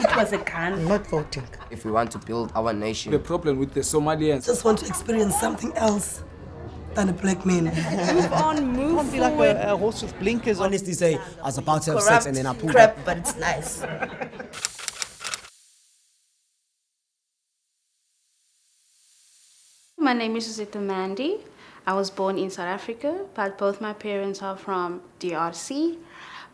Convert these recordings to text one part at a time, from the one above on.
It was a gun. I'm not voting. If we want to build our nation. The problem with the Somalians. Just want to experience something else than a black man. Move on, move Can't be like forward. a horse with blinkers on. Honestly say, I was about to have Corrupt sex and then I pulled crap, up. but it's nice. My name is Mandy. I was born in South Africa, but both my parents are from DRC.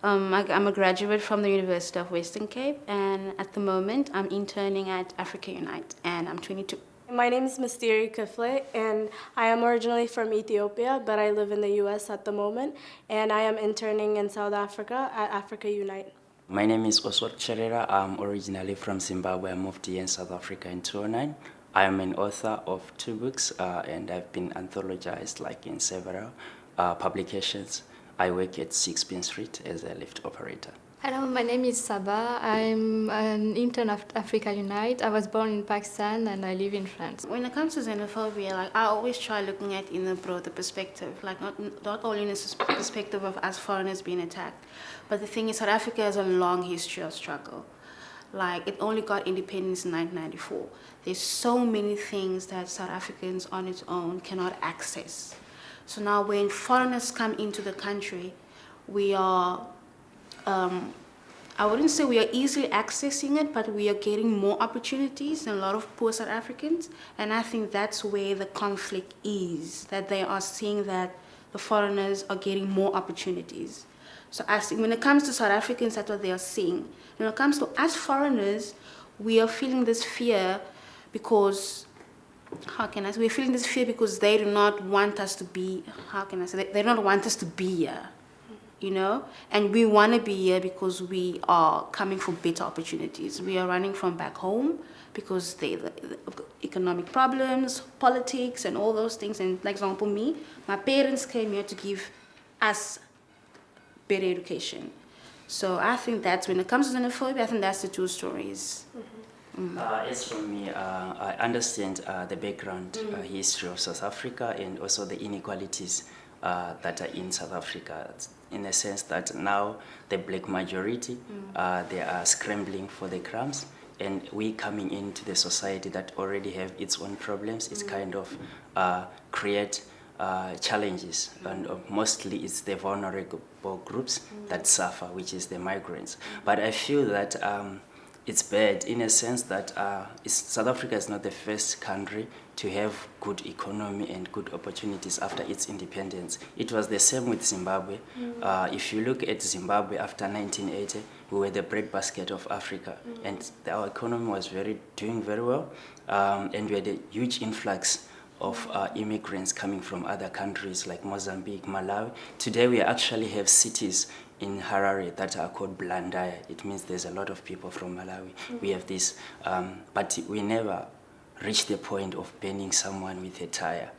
I'm a graduate from the University of Western Cape, and at the moment I'm interning at Africa Unite, and I'm 22. My name is Mysteri Kifle, and I am originally from Ethiopia, but I live in the US at the moment, and I am interning in South Africa at Africa Unite. My name is Oswald Cherera. I'm originally from Zimbabwe. I moved here in South Africa in 2009. I am an author of 2 books, and I've been anthologized like in several publications. I work at 6 Bean Street as a lift operator. Hello, my name is Saba. I'm an intern of Africa Unite. I was born in Pakistan and I live in France. When it comes to xenophobia, like I always try looking at it in a broader perspective, like not only in the perspective of us foreigners being attacked, but the thing is South Africa has a long history of struggle. Like it only got independence in 1994. There's so many things that South Africans on its own cannot access. So now when foreigners come into the country, we are, I wouldn't say we are easily accessing it, but we are getting more opportunities than a lot of poor South Africans. And I think that's where the conflict is, that they are seeing that the foreigners are getting more opportunities. So I think when it comes to South Africans, that's what they are seeing. When it comes to us foreigners, we are feeling this fear because, we're feeling this fear because they do not want us to be, they don't want us to be here, you know? And we want to be here because we are coming for better opportunities. We are running from back home because the economic problems, politics, and all those things. And like example, me, my parents came here to give us better education. So I think that's when it comes to xenophobia, I think that's the 2 stories. As for me, I understand the background history of South Africa and also the inequalities that are in South Africa, in the sense that now the black majority, they are scrambling for the crumbs, and we coming into the society that already have its own problems, it's kind of create challenges, and mostly it's the vulnerable groups that suffer, which is the migrants. But I feel that it's bad in a sense that South Africa is not the first country to have good economy and good opportunities after its independence. It was the same with Zimbabwe. If you look at Zimbabwe after 1980, we were the breadbasket of Africa, and our economy was doing very well, and we had a huge influx of immigrants coming from other countries like Mozambique, Malawi. Today we actually have cities in Harare that are called Blandaya. It means there's a lot of people from Malawi. We have this, but we never reached the point of burning someone with a tire.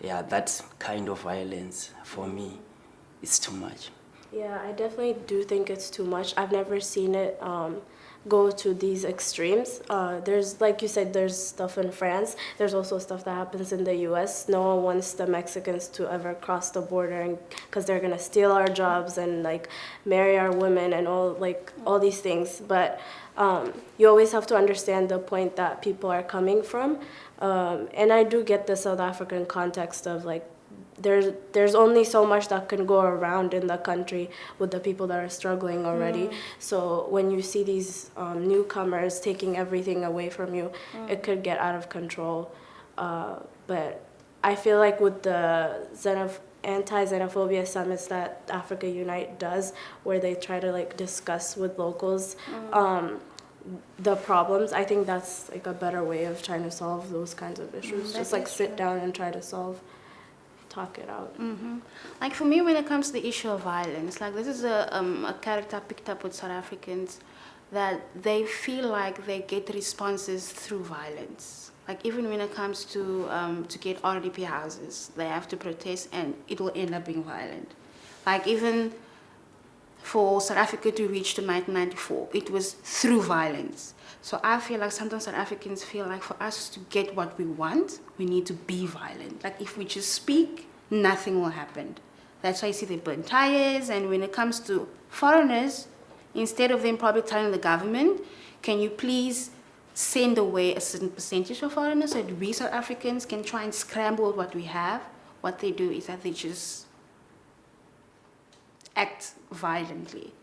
Yeah, that kind of violence, for me, it's too much. Yeah, I definitely do think it's too much. I've never seen it go to these extremes. There's, like you said, there's stuff in France. There's also stuff that happens in the US. No one wants the Mexicans to ever cross the border because they're gonna steal our jobs and like marry our women and all these things. But you always have to understand the point that people are coming from. And I do get the South African context of like, there's only so much that can go around in the country with the people that are struggling already. So when you see these newcomers taking everything away from you, it could get out of control. But I feel like with the anti-xenophobia summits that Africa Unite does, where they try to like discuss with locals the problems, I think that's like a better way of trying to solve those kinds of issues. Just like sit down and try to talk it out. Like for me, when it comes to the issue of violence, like this is a character I picked up with South Africans, that they feel like they get responses through violence. Like even when it comes to get RDP houses, they have to protest and it will end up being violent. Like even for South Africa to reach to 1994, it was through violence. So I feel like sometimes South Africans feel like for us to get what we want, we need to be violent. Like if we just speak, nothing will happen. That's why you see they burn tires. And when it comes to foreigners, instead of them probably telling the government, can you please send away a certain percentage of foreigners so that we South Africans can try and scramble what we have? What they do is that they just act violently.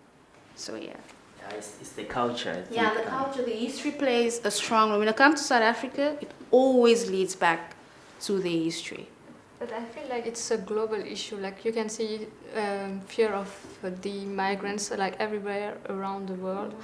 So yeah. Yeah, it's the culture. I think. Yeah, the culture, the history plays a strong role. When it comes to South Africa, it always leads back to the history. But I feel like it's a global issue. Like you can see fear of the migrants like everywhere around the world.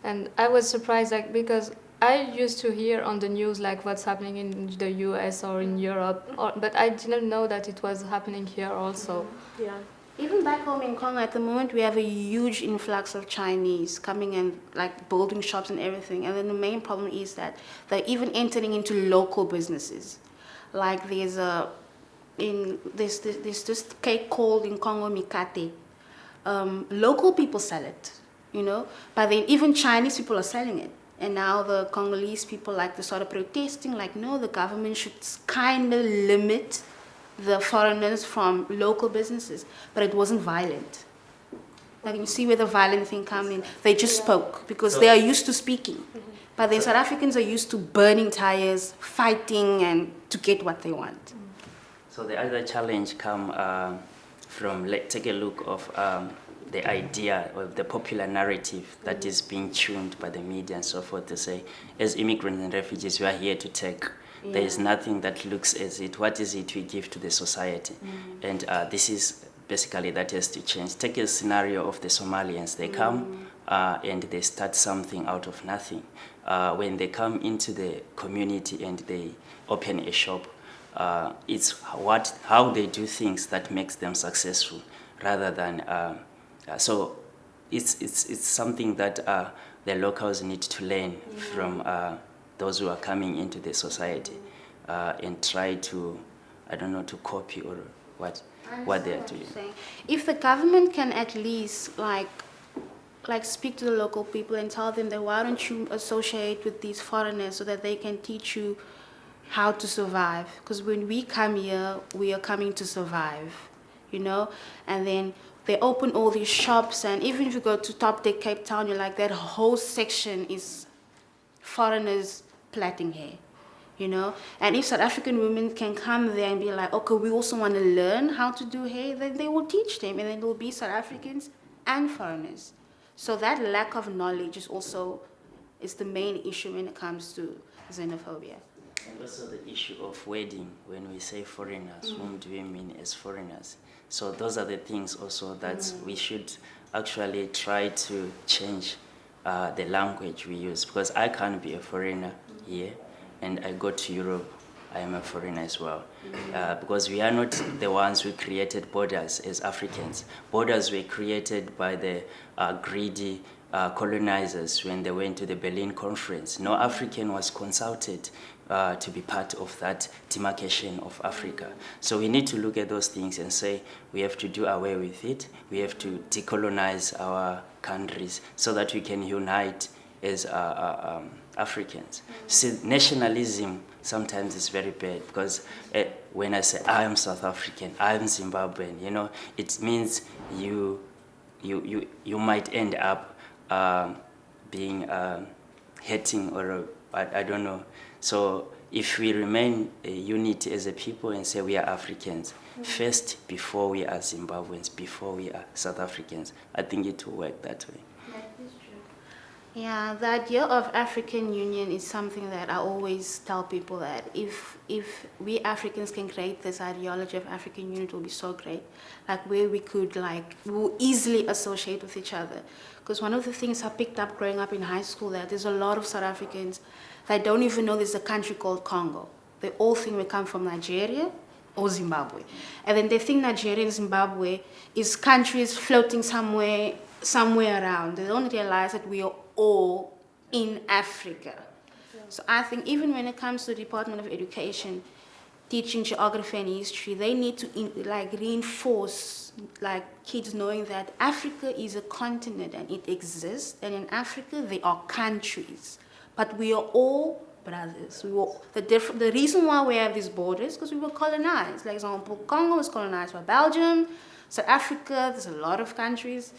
And I was surprised like because I used to hear on the news like what's happening in the US or in Europe, but I didn't know that it was happening here also. Yeah. Even back home in Congo at the moment, we have a huge influx of Chinese coming and like building shops and everything. And then the main problem is that they're even entering into local businesses. Like there's this cake called in Congo mikate. Local people sell it, you know, but then even Chinese people are selling it. And now the Congolese people like they started protesting, like no, the government should kind of limit the foreigners from local businesses, but it wasn't violent. Like you see where the violent thing comes in. They just spoke because they are used to speaking. But the South Africans are used to burning tires, fighting, and to get what they want. So the other challenge come from, take a look of the idea of the popular narrative that is being tuned by the media and so forth to say, as immigrants and refugees, we are here to take. Yeah. There is nothing that looks as it. What is it we give to the society? And this is basically that has to change. Take a scenario of the Somalians. They come and they start something out of nothing. When they come into the community and they open a shop, it's how they do things that makes them successful, rather than so it's something that the locals need to learn from those who are coming into the society and try to, I don't know, to copy or what they are doing. If the government can at least like speak to the local people and tell them that why don't you associate with these foreigners so that they can teach you how to survive, because when we come here we are coming to survive, you know. And then they open all these shops, and even if you go to Top Deck Cape Town, you're like that whole section is foreigners plaiting hair, you know. And if South African women can come there and be like, okay, we also want to learn how to do hair, then they will teach them, and then there will be South Africans and foreigners. So that lack of knowledge is the main issue when it comes to xenophobia. And also the issue of wedding. When we say foreigners, whom do we mean as foreigners? So those are the things also that we should actually try to change the language we use, because I can't be a foreigner here and I go to Europe, I am a foreigner as well. Because we are not the ones who created borders as Africans. Borders were created by the greedy colonizers when they went to the Berlin Conference. No African was consulted to be part of that demarcation of Africa. So we need to look at those things and say we have to do away with it. We have to decolonize our countries so that we can unite as Africans. See, nationalism sometimes is very bad, because when I say I am South African, I am Zimbabwean, you know, it means you might end up being hating, or I don't know. So if we remain a unity as a people and say we are Africans first, before we are Zimbabweans, before we are South Africans, I think it will work that way. That is true. Yeah, the idea of African Union is something that I always tell people that if we Africans can create this ideology of African Union, it will be so great. Like where we could we'll easily associate with each other. Because one of the things I picked up growing up in high school, that there's a lot of South Africans that don't even know there's a country called Congo. They all think we come from Nigeria or Zimbabwe. And then they think Nigeria and Zimbabwe is countries floating somewhere around. They don't realize that we are all in Africa. So I think even when it comes to the Department of Education, teaching geography and history, they need to reinforce kids knowing that Africa is a continent and it exists, and in Africa there are countries, but we are all brothers. The reason why we have these borders because we were colonized. Like example, Congo was colonized by Belgium, South Africa. There's a lot of countries.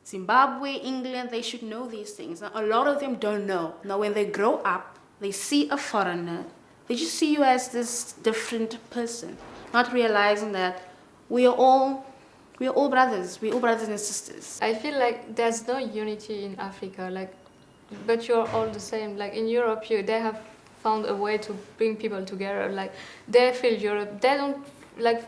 Zimbabwe, England, they should know these things. Now, a lot of them don't know. Now, when they grow up, they see a foreigner, they just see you as this different person, not realizing that we are all brothers. We're all brothers and sisters. I feel like there's no unity in Africa, like, but you're all the same. Like in Europe, they have found a way to bring people together. Like they feel Europe. They don't like.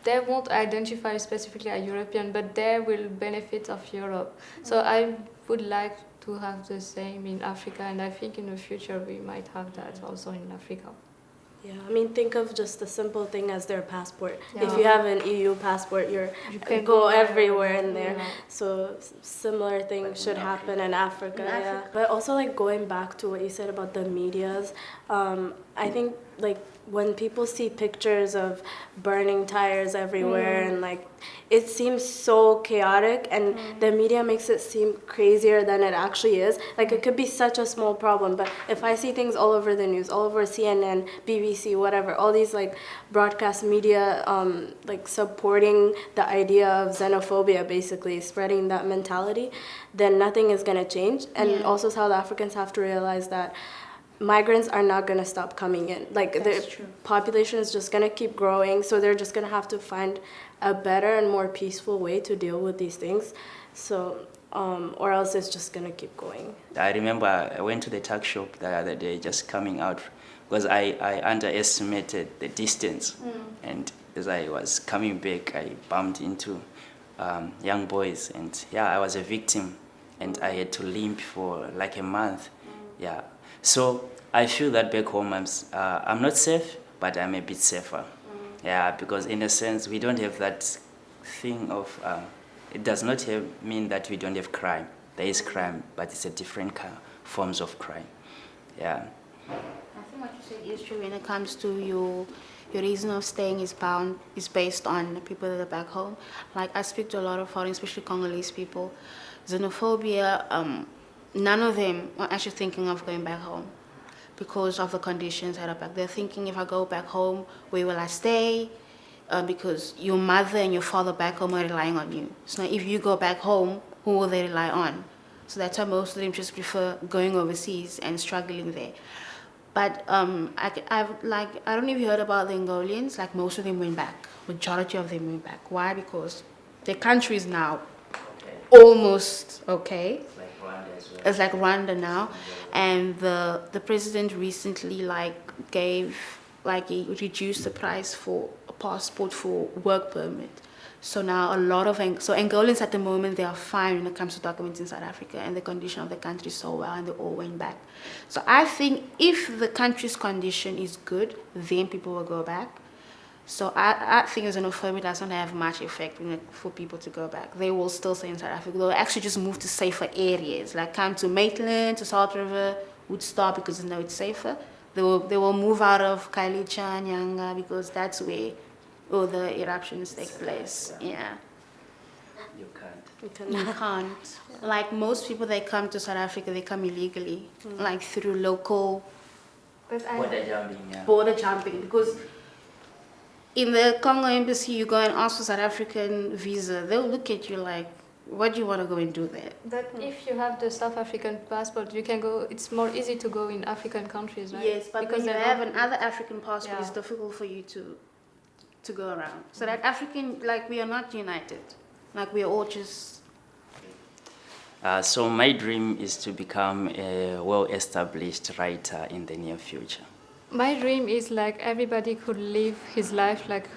They won't identify specifically as European, but they will benefit of Europe. So I would like to have the same in Africa, and I think in the future we might have that also in Africa. Yeah, I mean, think of just the simple thing as their passport. Yeah. If you have an EU passport, you can go everywhere in there. Yeah. So similar things should happen in Africa. Yeah. But also, like, going back to what you said about the medias, I think, like, when people see pictures of burning tires everywhere and like it seems so chaotic and the media makes it seem crazier than it actually is. Like it could be such a small problem, but if I see things all over the news, all over CNN, BBC, whatever, all these like broadcast media like supporting the idea of xenophobia, basically spreading that mentality, then nothing is going to change. And also South Africans have to realize that migrants are not going to stop coming in. Like the population is just going to keep growing, so they're just going to have to find a better and more peaceful way to deal with these things. So, or else it's just going to keep going. I remember I went to the tuck shop the other day just coming out because I underestimated the distance. And as I was coming back, I bumped into young boys, and yeah, I was a victim, and I had to limp for like a month. Yeah. So I feel that back home I'm not safe, but I'm a bit safer. Yeah, because in a sense we don't have that thing of, it does not mean that we don't have crime. There is crime, but it's a different kind of forms of crime. Yeah. I think what you said is true when it comes to your reason of staying is based on the people that are back home. Like I speak to a lot of foreign, especially Congolese people. Xenophobia, none of them are actually thinking of going back home because of the conditions that are back. They're thinking, if I go back home, where will I stay? Because your mother and your father back home are relying on you. So now if you go back home, who will they rely on? So that's why most of them just prefer going overseas and struggling there. But I don't know if you heard about the Angolians. Like most of them went back. Majority of them went back. Why? Because their country is now almost okay. It's like Rwanda now, and the president recently he reduced the price for a passport for work permit. So now a lot of Angolans at the moment, they are fine when it comes to documents in South Africa, and the condition of the country is so well, and they all went back. So I think if the country's condition is good, then people will go back. So I think xenophobia doesn't have much effect for people to go back. They will still stay in South Africa. They'll actually just move to safer areas, like come to Maitland, to Salt River, Woodstock, because they know it's safer. They will move out of Kailicha, Nyanga, because that's where all the eruptions take place. Yeah. You can't. Like most people, they come to South Africa, they come illegally, like through local border jumping, because in the Congo embassy, you go and ask for South African visa. They'll look at you like, what do you want to go and do there? But if you have the South African passport, you can go. It's more easy to go in African countries, right? Yes, but because when you have another African passport, it's difficult for you to go around. So that African, like, we are not united. Like, we are all just... So my dream is to become a well-established writer in the near future. My dream is like everybody could live his life like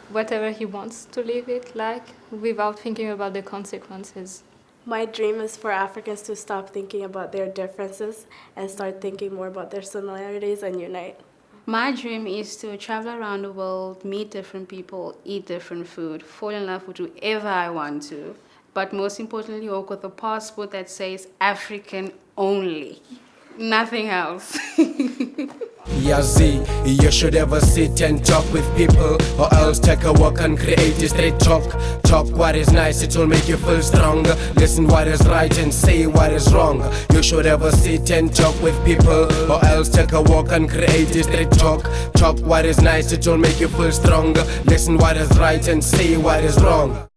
whatever he wants to live it like, without thinking about the consequences. My dream is for Africans to stop thinking about their differences and start thinking more about their similarities and unite. My dream is to travel around the world, meet different people, eat different food, fall in love with whoever I want to, but most importantly, walk with a passport that says African only, nothing else. Yazi, you should ever sit and talk with people, or else take a walk and create a straight talk. Talk what is nice, it will make you feel stronger. Listen what is right and say what is wrong. You should ever sit and talk with people, or else take a walk and create a straight talk. Talk what is nice, it will make you feel stronger. Listen what is right and say what is wrong.